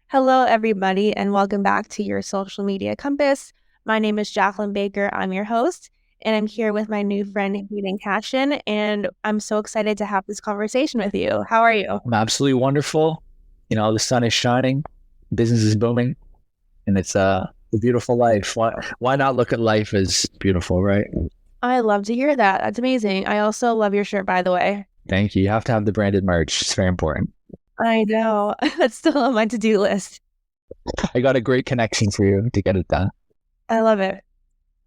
Hello, everybody, and welcome back to your Social Media Compass. My name is Jaclyn Baker. I'm your host, and I'm here with my new friend, Hayden Cashion, and I'm so excited to have this conversation with you. How are you? I'm absolutely wonderful. The sun is shining, business is booming, and it's a beautiful life. Why not look at life as beautiful, right? I love to hear that. That's amazing. I also love your shirt, by the way. Thank you. You have to have the branded merch. It's very important. I know. That's still on my to-do list. I got a great connection for you to get it done. I love it.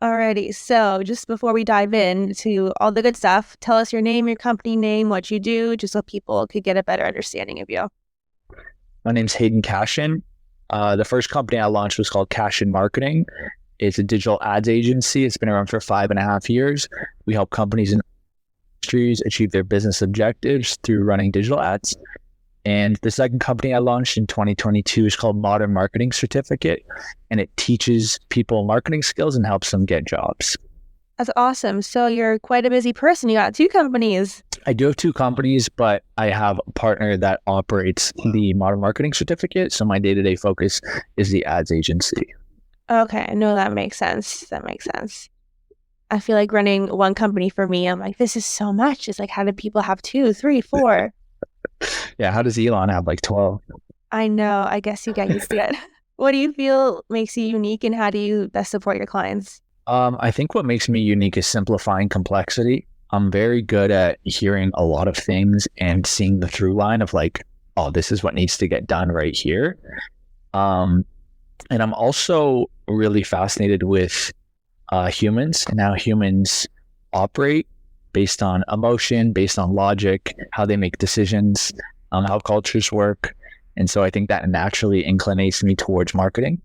Alrighty, so just before we dive into all the good stuff, tell us your name, your company name, what you do, just so people could get a better understanding of you. My name's Hayden Cashion. The first company I launched was called Cashion Marketing. It's a digital ads agency. It's been around for 5.5 years. We help companies and industries achieve their business objectives through running digital ads. And the second company I launched in 2022 is called Modern Marketing Certificate, and it teaches people marketing skills and helps them get jobs. That's awesome. So you're quite a busy person. You got 2 companies. I do have 2 companies, but I have a partner that operates the Modern Marketing Certificate. So my day-to-day focus is the ads agency. Okay, no, that makes sense. That makes sense. I feel like running one company for me, I'm like, this is so much. It's like, how do people have 2, 3, 4? Yeah, how does Elon have like 12? I know. I guess you get used to it. What do you feel makes you unique, and how do you best support your clients? I think what makes me unique is simplifying complexity. I'm very good at hearing a lot of things and seeing the through line of like, oh, this is what needs to get done right here. And I'm also really fascinated with humans and how humans operate based on emotion, based on logic, how they make decisions, how cultures work. And so I think that naturally inclinates me towards marketing.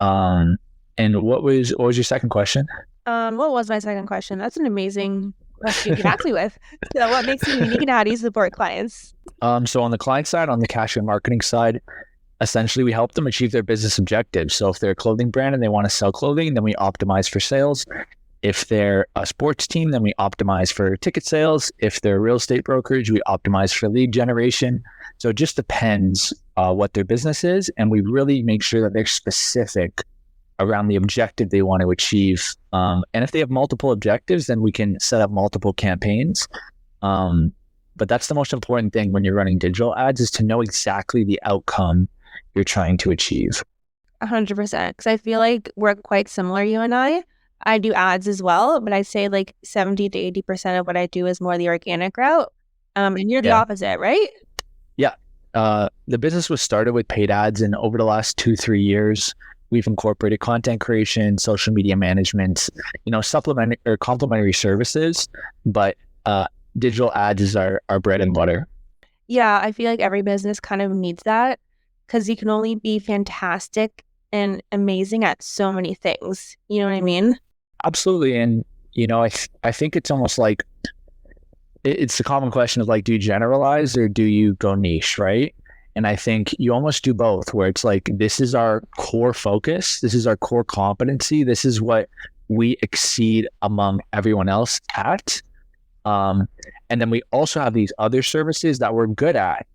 And what was your second question? What was my second question? That's an amazing question you asked me with. So what makes you unique, and how do you support clients? So on the client side, on the Cashion marketing side, essentially we help them achieve their business objectives. So if they're a clothing brand and they want to sell clothing, then we optimize for sales. If they're a sports team, then we optimize for ticket sales. If they're a real estate brokerage, we optimize for lead generation. So it just depends what their business is. And we really make sure that they're specific around the objective they want to achieve. And if they have multiple objectives, then we can set up multiple campaigns. But that's the most important thing when you're running digital ads, is to know exactly the outcome you're trying to achieve. 100%. Because I feel like we're quite similar, you and I. I do ads as well, but I'd say like 70 to 80% of what I do is more the organic route. And you're the opposite, right? Yeah. The business was started with paid ads, and over the last 2-3 years, we've incorporated content creation, social media management, supplement or complementary services, but digital ads is our bread and butter. Yeah, I feel like every business kind of needs that, because you can only be fantastic and amazing at so many things. You know what I mean? Absolutely. And, I think it's almost like, it's the common question of like, do you generalize or do you go niche, right? And I think you almost do both, where it's like, this is our core focus. This is our core competency. This is what we exceed among everyone else at. And then we also have these other services that we're good at,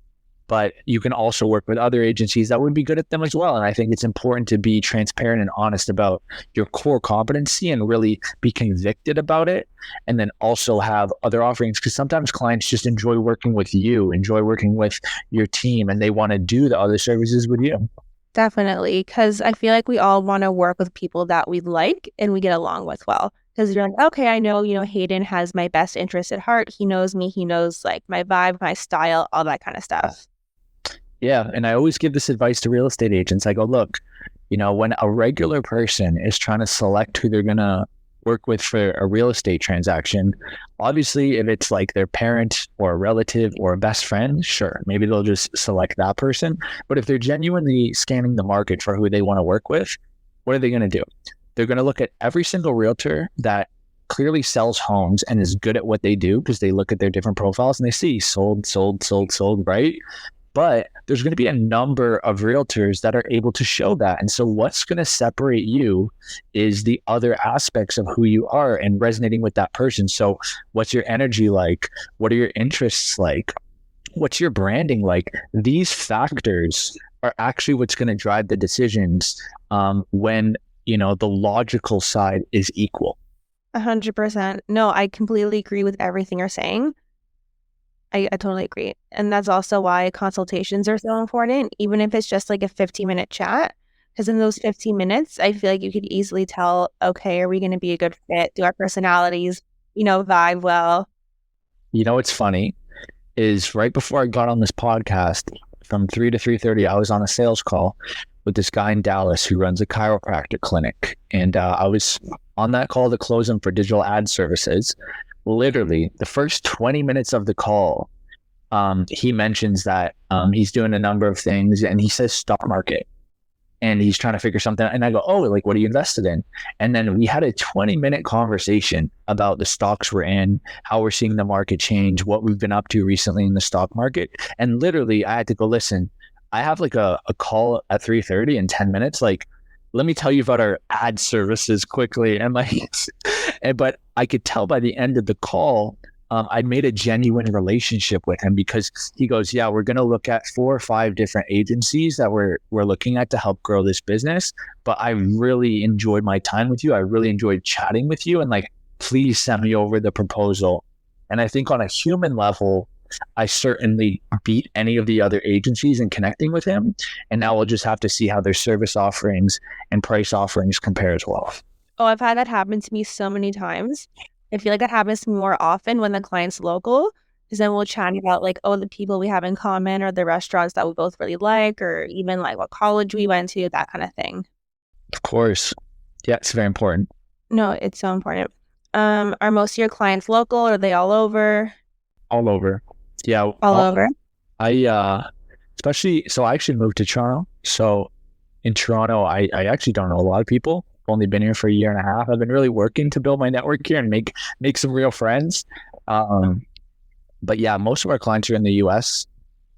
but you can also work with other agencies that would be good at them as well. And I think it's important to be transparent and honest about your core competency and really be convicted about it. And then also have other offerings, because sometimes clients just enjoy working with you, enjoy working with your team, and they want to do the other services with you. Definitely, because I feel like we all want to work with people that we like and we get along with well. Because you're like, okay, I know, Hayden has my best interest at heart. He knows me. He knows like my vibe, my style, all that kind of stuff. Yeah. And I always give this advice to real estate agents. I go, look, when a regular person is trying to select who they're going to work with for a real estate transaction, obviously, if it's like their parent or a relative or a best friend, sure, maybe they'll just select that person. But if they're genuinely scanning the market for who they want to work with, what are they going to do? They're going to look at every single realtor that clearly sells homes and is good at what they do, because they look at their different profiles and they see sold, sold, sold, sold, right? But there's going to be a number of realtors that are able to show that. And so what's going to separate you is the other aspects of who you are and resonating with that person. So what's your energy like? What are your interests like? What's your branding like? These factors are actually what's going to drive the decisions when, the logical side is equal. 100%. No, I completely agree with everything you're saying. I totally agree. And that's also why consultations are so important, even if it's just like a 15-minute chat. Because in those 15 minutes, I feel like you could easily tell, okay, are we going to be a good fit? Do our personalities, vibe well? What's funny is right before I got on this podcast, from 3 to 3:30, I was on a sales call with this guy in Dallas who runs a chiropractic clinic. And I was on that call to close him for digital ad services. Literally, the first 20 minutes of the call, he mentions that he's doing a number of things, and he says stock market. And he's trying to figure something out. And I go, oh, like, what are you invested in? And then we had a 20-minute conversation about the stocks we're in, how we're seeing the market change, what we've been up to recently in the stock market. And literally, I had to go, listen, I have like a call at 3:30 in 10 minutes. Like, let me tell you about our ad services quickly. And like, but I could tell by the end of the call, I made a genuine relationship with him, because he goes, yeah, we're going to look at 4 or 5 different agencies that we're looking at to help grow this business. But I really enjoyed my time with you. I really enjoyed chatting with you. And like, please send me over the proposal. And I think on a human level, I certainly beat any of the other agencies in connecting with him. And now we'll just have to see how their service offerings and price offerings compare as well. Oh, I've had that happen to me so many times. I feel like that happens to me more often when the client's local, because then we'll chat about like, oh, the people we have in common, or the restaurants that we both really like, or even like what college we went to, that kind of thing. Of course. Yeah, it's very important. No, it's so important. Are most of your clients local, or are they all over? All over. Yeah. All over. Especially, so I actually moved to Toronto. So in Toronto, I actually don't know a lot of people. Only been here for a year and a half. I've been really working to build my network here and make some real friends. But yeah, most of our clients are in the US.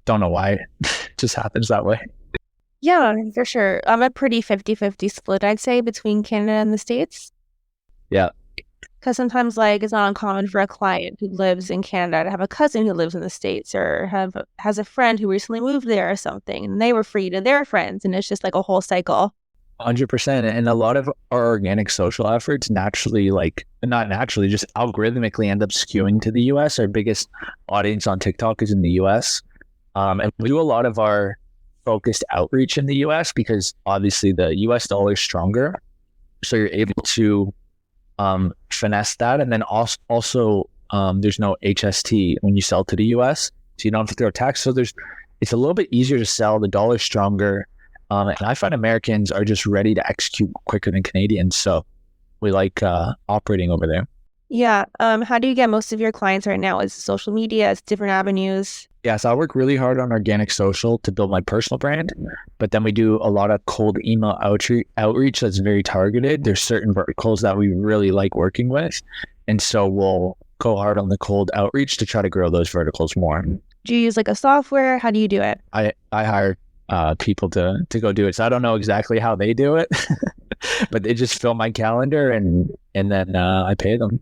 Don't know why. It just happens that way. Yeah, for sure. I'm a pretty 50-50 split, I'd say, between Canada and the States. Yeah. Because sometimes like it's not uncommon for a client who lives in Canada to have a cousin who lives in the States, or has a friend who recently moved there or something, and they were free to their friends, and it's just like a whole cycle. 100%. And a lot of our organic social efforts naturally, like not naturally, just algorithmically end up skewing to the US. Our biggest audience on TikTok is in the US. And we do a lot of our focused outreach in the US because obviously the US dollar is stronger. So you're able to finesse that. And then also there's no HST when you sell to the US. So you don't have to throw tax. So it's a little bit easier to sell. The dollar's stronger. And I find Americans are just ready to execute quicker than Canadians. So we like operating over there. Yeah. How do you get most of your clients right now? Is it social media? Is it different avenues? Yeah, so I work really hard on organic social to build my personal brand, but then we do a lot of cold email outreach that's very targeted. There's certain verticals that we really like working with. And so we'll go hard on the cold outreach to try to grow those verticals more. Do you use like a software? How do you do it? I hire people to go do it. So I don't know exactly how they do it, but they just fill my calendar and then I pay them.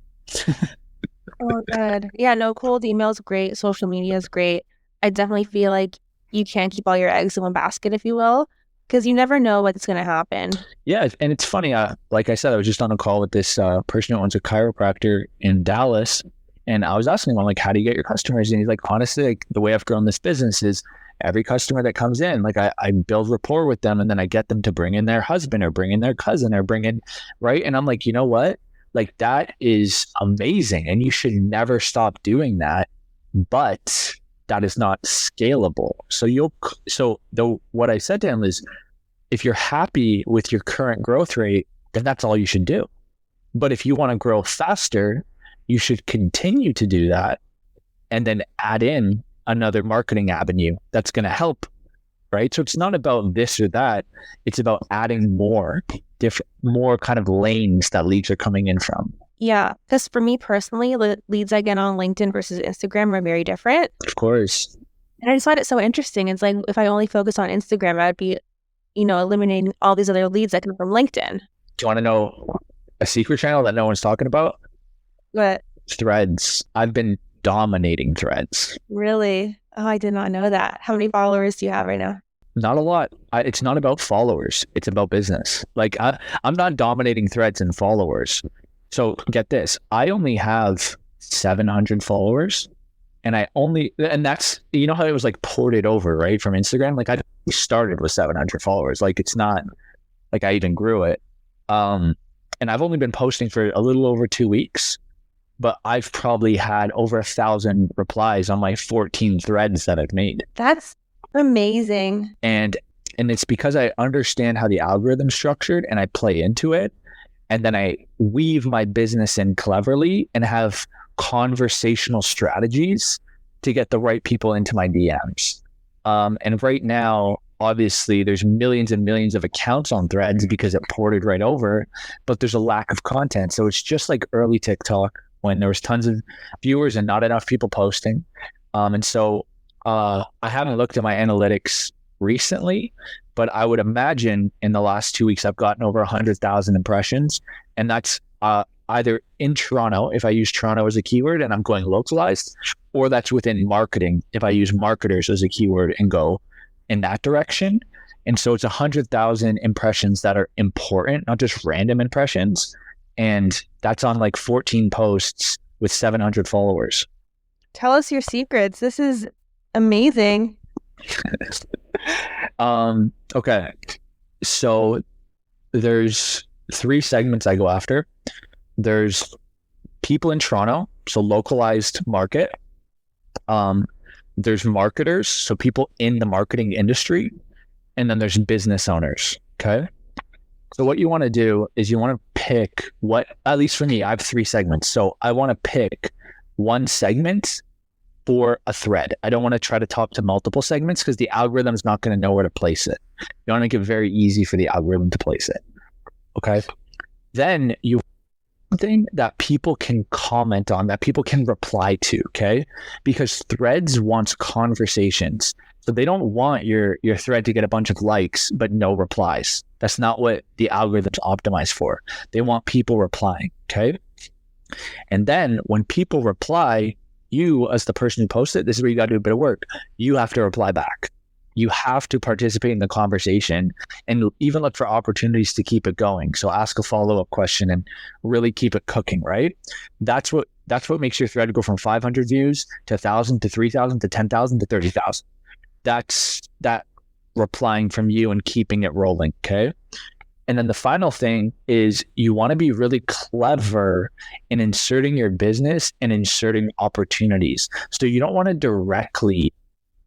Oh, good. Yeah, no, cold email is great. Social media is great. I definitely feel like you can't keep all your eggs in one basket, if you will, because you never know what's going to happen. Yeah, and it's funny. Like I said, I was just on a call with this person who owns a chiropractor in Dallas, and I was asking him, like, how do you get your customers? And he's like, honestly, like, the way I've grown this business is every customer that comes in, like I build rapport with them, and then I get them to bring in their husband or bring in their cousin or bring in, right? And I'm like, you know what? Like, that is amazing. And you should never stop doing that. But that is not scalable. What I said to him is, if you're happy with your current growth rate, then that's all you should do. But if you want to grow faster, you should continue to do that and then add in another marketing avenue that's going to help, right? So it's not about this or that. It's about adding more kind of lanes that leads are coming in from. Yeah, because for me personally, the leads I get on LinkedIn versus Instagram are very different. Of course. And I just find it so interesting. It's like, if I only focus on Instagram, I'd be, eliminating all these other leads that come from LinkedIn. Do you want to know a secret channel that no one's talking about? What? Threads. I've been dominating Threads. Really? Oh, I did not know that. How many followers do you have right now? Not a lot. It's not about followers. It's about business. Like I'm not dominating threads and followers. So get this. I only have 700 followers, and that's, you know how it was like ported over, right, from Instagram. Like I started with 700 followers. Like it's not like I even grew it. And I've only been posting for a little over 2 weeks, but I've probably had over 1,000 replies on my 14 threads that I've made. That's amazing. And it's because I understand how the algorithm's structured and I play into it. And then I weave my business in cleverly and have conversational strategies to get the right people into my DMs. And right now, obviously, there's millions and millions of accounts on threads because it ported right over, but there's a lack of content. So it's just like early TikTok when there was tons of viewers and not enough people posting. And so I haven't looked at my analytics recently, but I would imagine in the last 2 weeks, I've gotten over 100,000 impressions. And that's either in Toronto, if I use Toronto as a keyword and I'm going localized, or that's within marketing, if I use marketers as a keyword and go in that direction. And so it's 100,000 impressions that are important, not just random impressions. And that's on like 14 posts with 700 followers. Tell us your secrets. This is amazing. Okay. So there's 3 segments I go after. There's people in Toronto, so localized market. There's marketers, so people in the marketing industry. And then there's business owners. Okay. So what you want to do is you want to pick at least for me, I have 3 segments. So I want to pick one segment for a thread. I don't want to try to talk to multiple segments because the algorithm is not going to know where to place it. You want to make it very easy for the algorithm to place it. Okay. Then you something that people can comment on, that people can reply to, okay? Because threads wants conversations. So they don't want your thread to get a bunch of likes, but no replies. That's not what the algorithm's optimized for. They want people replying, okay? And then when people reply, you, as the person who posted, this is where you got to do a bit of work. You have to reply back. You have to participate in the conversation and even look for opportunities to keep it going. So ask a follow-up question and really keep it cooking, right? That's what makes your thread go from 500 views to 1,000 to 3,000 to 10,000 to 30,000. That's that replying from you and keeping it rolling, okay? And then the final thing is you want to be really clever in inserting your business and inserting opportunities. So you don't want to directly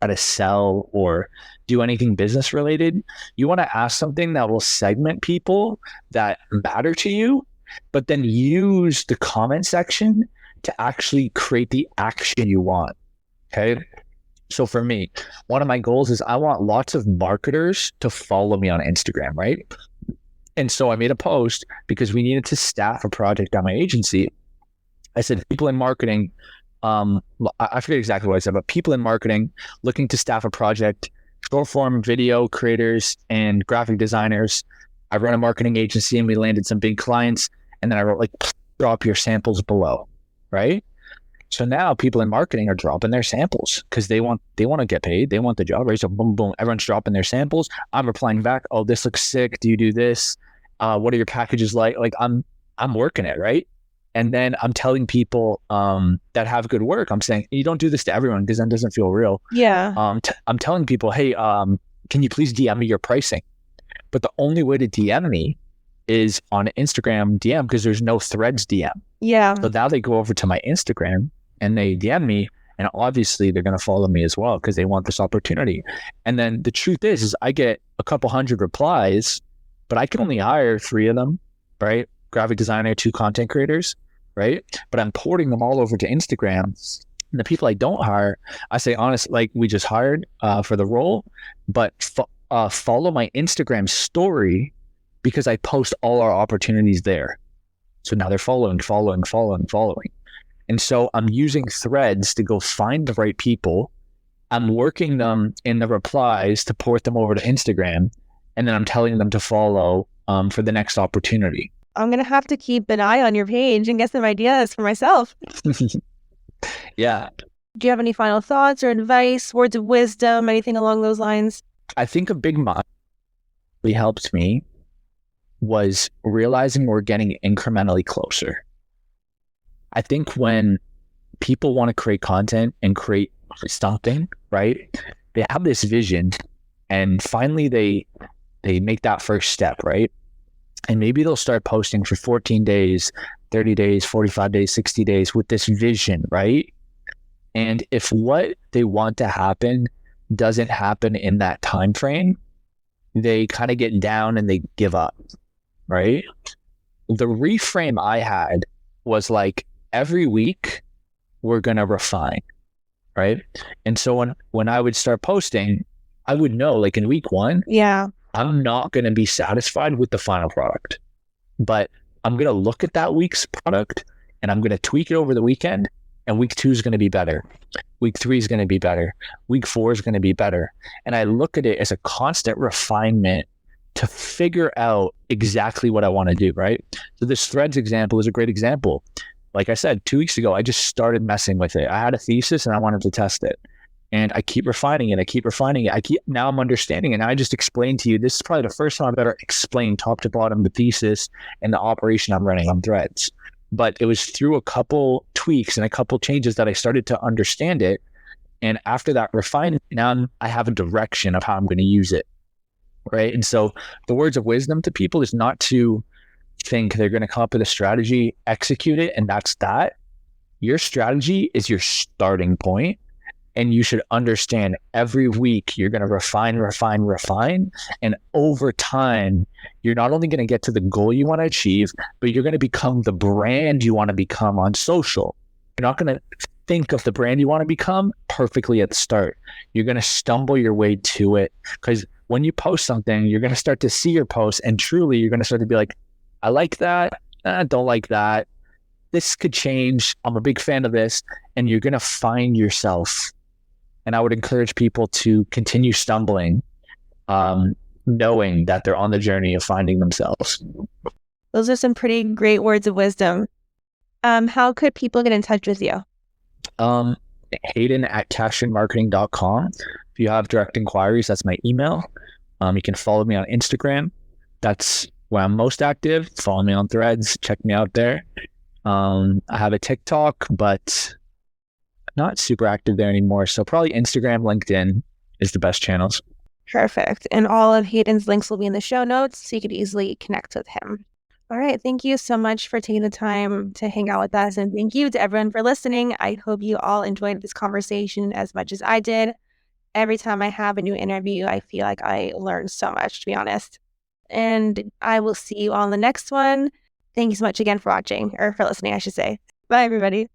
try to sell or do anything business related. You want to ask something that will segment people that matter to you, but then use the comment section to actually create the action you want. Okay. So for me, one of my goals is I want lots of marketers to follow me on Instagram, right? And so I made a post because we needed to staff a project at my agency. I said, people in marketing, I forget exactly what I said, but people in marketing looking to staff a project, short form video creators and graphic designers. I run a marketing agency and we landed some big clients. And then I wrote like, drop your samples below, right? So now people in marketing are dropping their samples because they want to get paid. They want the job, right? So boom, boom, everyone's dropping their samples. I'm replying back, oh, this looks sick. Do you do this? What are your packages like? Like I'm working it, right? And then I'm telling people that have good work, I'm saying, you don't do this to everyone because that doesn't feel real. Yeah. I'm telling people, hey, can you please DM me your pricing? But the only way to DM me is on Instagram DM because there's no threads DM. Yeah. So now they go over to my Instagram and they DM me, and obviously they're going to follow me as well because they want this opportunity. And then the truth is I get a couple hundred replies, but I can only hire 3 of them, right? Graphic designer, 2 content creators, right? But I'm porting them all over to Instagram. And the people I don't hire, I say, honestly, like we just hired for the role, but follow my Instagram story because I post all our opportunities there. So now they're following. And so I'm using threads to go find the right people. I'm working them in the replies to port them over to Instagram. And then I'm telling them to follow for the next opportunity. I'm going to have to keep an eye on your page and get some ideas for myself. Yeah. Do you have any final thoughts or advice, words of wisdom, anything along those lines? I think a big milestone really helped me was realizing we're getting incrementally closer. I think when people want to create content and create something, right? They have this vision and finally they make that first step, right? And maybe they'll start posting for 14 days, 30 days, 45 days, 60 days with this vision, right? And if what they want to happen doesn't happen in that time frame, they kind of get down and they give up, right? The reframe I had was like every week we're going to refine, right? And so when I would start posting, I would know like in week 1, Yeah. I'm not going to be satisfied with the final product, but I'm going to look at that week's product and I'm going to tweak it over the weekend. And week 2 is going to be better. Week 3 is going to be better. Week 4 is going to be better. And I look at it as a constant refinement to figure out exactly what I want to do, right? So this threads example is a great example. Like I said, 2 weeks ago, I just started messing with it. I had a thesis and I wanted to test it. And I keep refining it. I keep refining it. Now I'm understanding it. And I just explained to you, this is probably the first time I've ever explained top to bottom the thesis and the operation I'm running on threads. But it was through a couple tweaks and a couple changes that I started to understand it. And after that refinement, now I have a direction of how I'm going to use it. Right. And so the words of wisdom to people is not to think they're going to come up with a strategy, execute it, and that's that. Your strategy is your starting point. And you should understand every week you're going to refine. And over time, you're not only going to get to the goal you want to achieve, but you're going to become the brand you want to become on social. You're not going to think of the brand you want to become perfectly at the start. You're going to stumble your way to it, because when you post something, you're going to start to see your post and truly you're going to start to be like, I like that. I don't like that. This could change. I'm a big fan of this. And you're going to find yourself. And I would encourage people to continue stumbling, knowing that they're on the journey of finding themselves. Those are some pretty great words of wisdom. How could people get in touch with you? Hayden at cashionmarketing.com. If you have direct inquiries, that's my email. You can follow me on Instagram. That's where I'm most active. Follow me on Threads. Check me out there. I have a TikTok, but not super active there anymore. So probably Instagram, LinkedIn is the best channels. Perfect. And all of Hayden's links will be in the show notes, so you could easily connect with him. All right. Thank you so much for taking the time to hang out with us. And thank you to everyone for listening. I hope you all enjoyed this conversation as much as I did. Every time I have a new interview, I feel like I learn so much, to be honest. And I will see you all in the next one. Thank you so much again for watching, or for listening, I should say. Bye, everybody.